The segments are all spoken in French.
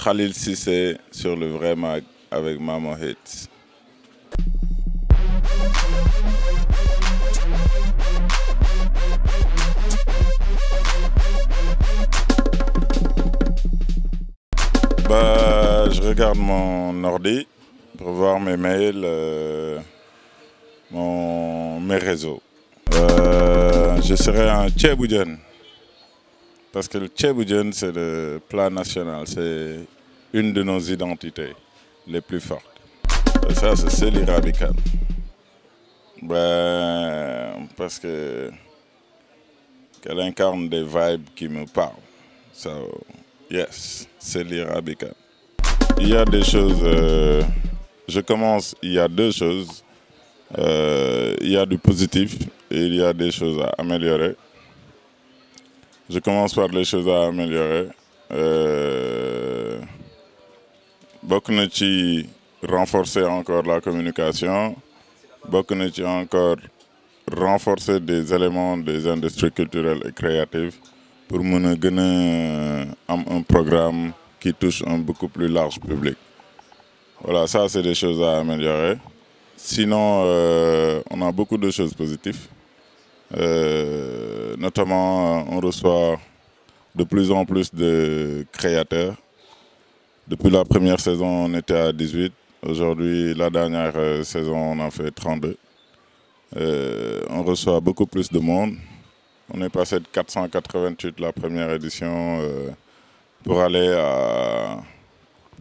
Khalil Cissé sur le vrai mag avec Mamo Hits. Je regarde mon ordi pour voir mes mails, mes réseaux. Je serai un Tchèboudjen. Parce que le Tchèboudjen, c'est le plat national. C'est une de nos identités les plus fortes. Et ça, c'est Sely Rabikan. Parce qu'elle incarne des vibes qui me parlent. So, yes, Sely Rabikan. Il y a des choses, il y a deux choses. Il y a du positif et il y a des choses à améliorer. Je commence par les choses à améliorer. Bokk na ci renforcer encore la communication. Bokk na ci encore renforcer des éléments des industries culturelles et créatives pour mën a gën a am un programme qui touche un beaucoup plus large public. Voilà, ça c'est des choses à améliorer. Sinon, on a beaucoup de choses positives. Notamment, on reçoit de plus en plus de créateurs. Depuis la première saison, on était à 18. Aujourd'hui, la dernière saison, on en fait 32. On reçoit beaucoup plus de monde. On est passé de 488 la première édition pour aller à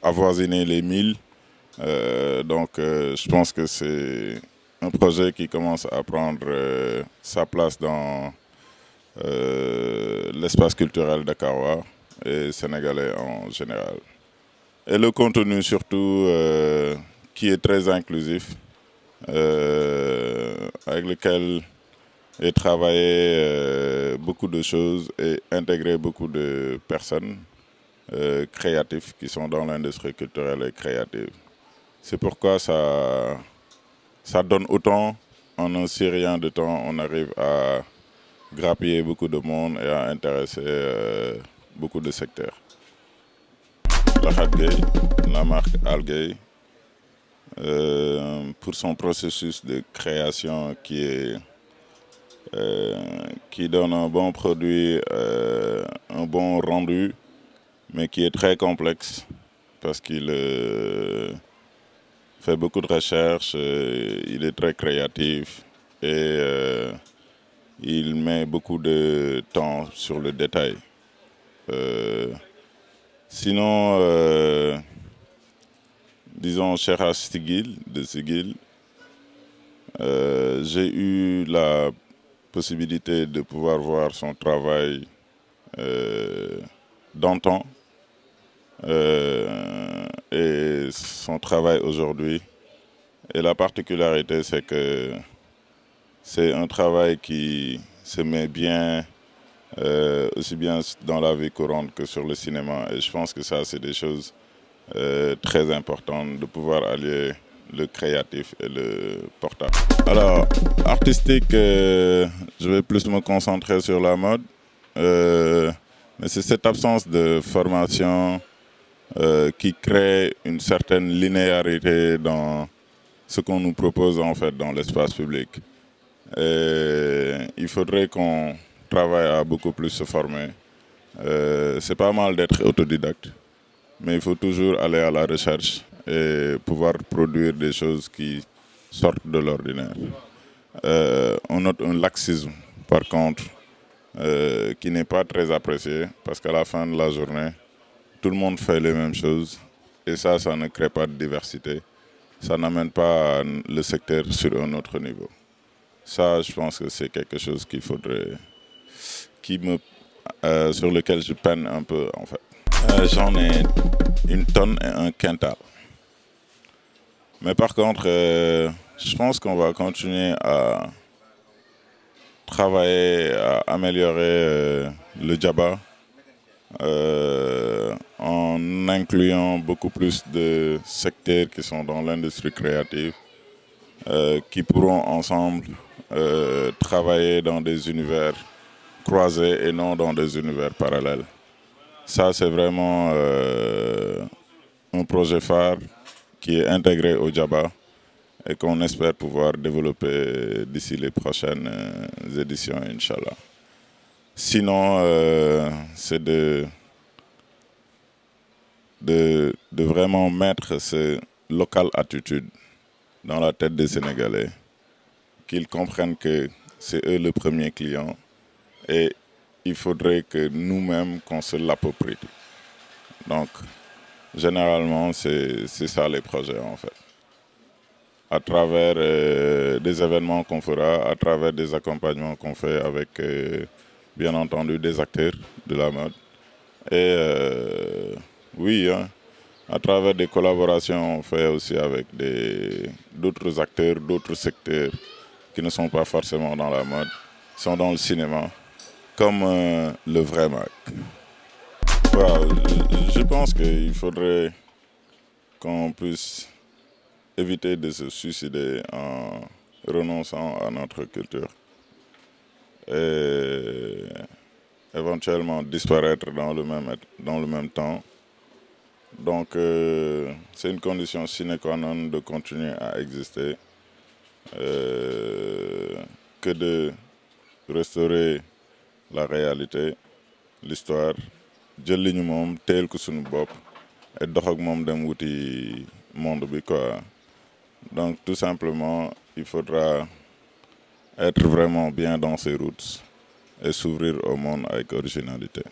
avoisiner les 1000. Donc, je pense que c'est un projet qui commence à prendre sa place dans l'espace culturel dakarois et sénégalais en général. Et le contenu surtout qui est très inclusif, avec lequel est travaillé beaucoup de choses et intégré beaucoup de personnes créatives qui sont dans l'industrie culturelle et créative. C'est pourquoi ça donne autant, en un si rien de temps, on arrive à grappiller beaucoup de monde et à intéresser beaucoup de secteurs. Lakhat Gueye, la marque Algueye, pour son processus de création qui donne un bon produit, un bon rendu, mais qui est très complexe parce qu'il fait beaucoup de recherches, il est très créatif et il met beaucoup de temps sur le détail. Sinon, disons Cheikha Sigil de Sigil, j'ai eu la possibilité de pouvoir voir son travail d'antan et son travail aujourd'hui. Et la particularité, c'est que c'est un travail qui se met bien, aussi bien dans la vie courante que sur le cinéma. Et je pense que ça, c'est des choses très importantes, de pouvoir allier le créatif et le portable. Alors, artistique, je vais plus me concentrer sur la mode. Mais c'est cette absence de formation qui crée une certaine linéarité dans ce qu'on nous propose en fait dans l'espace public. Et il faudrait qu'on travaille à beaucoup plus se former. C'est pas mal d'être autodidacte, mais il faut toujours aller à la recherche et pouvoir produire des choses qui sortent de l'ordinaire. On note un laxisme, par contre, qui n'est pas très apprécié, parce qu'à la fin de la journée, tout le monde fait les mêmes choses, et ça ne crée pas de diversité. Ça n'amène pas le secteur sur un autre niveau. Ça, je pense que c'est quelque chose qu'il faudrait, sur lequel je peine un peu, en fait. J'en ai une tonne et un quintal. Mais par contre, je pense qu'on va continuer à travailler, à améliorer le djaba en incluant beaucoup plus de secteurs qui sont dans l'industrie créative, qui pourront ensemble travailler dans des univers croisés et non dans des univers parallèles. Ça, c'est vraiment projet phare qui est intégré au Djaba et qu'on espère pouvoir développer d'ici les prochaines éditions, Inch'Allah. Sinon, c'est de vraiment mettre ce local attitude dans la tête des Sénégalais, qu'ils comprennent que c'est eux le premier client et il faudrait que nous-mêmes qu'on se l'approprie. Donc, généralement, c'est ça les projets en fait. À travers des événements qu'on fera, à travers des accompagnements qu'on fait avec, bien entendu, des acteurs de la mode. Et oui, hein, à travers des collaborations, on fait aussi avec d'autres acteurs, d'autres secteurs qui ne sont pas forcément dans la mode, sont dans le cinéma, comme le Vrai Mac. Voilà, je pense qu'il faudrait qu'on puisse éviter de se suicider en renonçant à notre culture et éventuellement disparaître dans le même temps. Donc c'est une condition sine qua non de continuer à exister, que de restaurer la réalité, l'histoire, jël li ñu moom teel ko suñu bopp et dox ak moom dem wuti monde bi quoi. Donc tout simplement, il faudra être vraiment bien dans ses routes et s'ouvrir au monde avec originalité.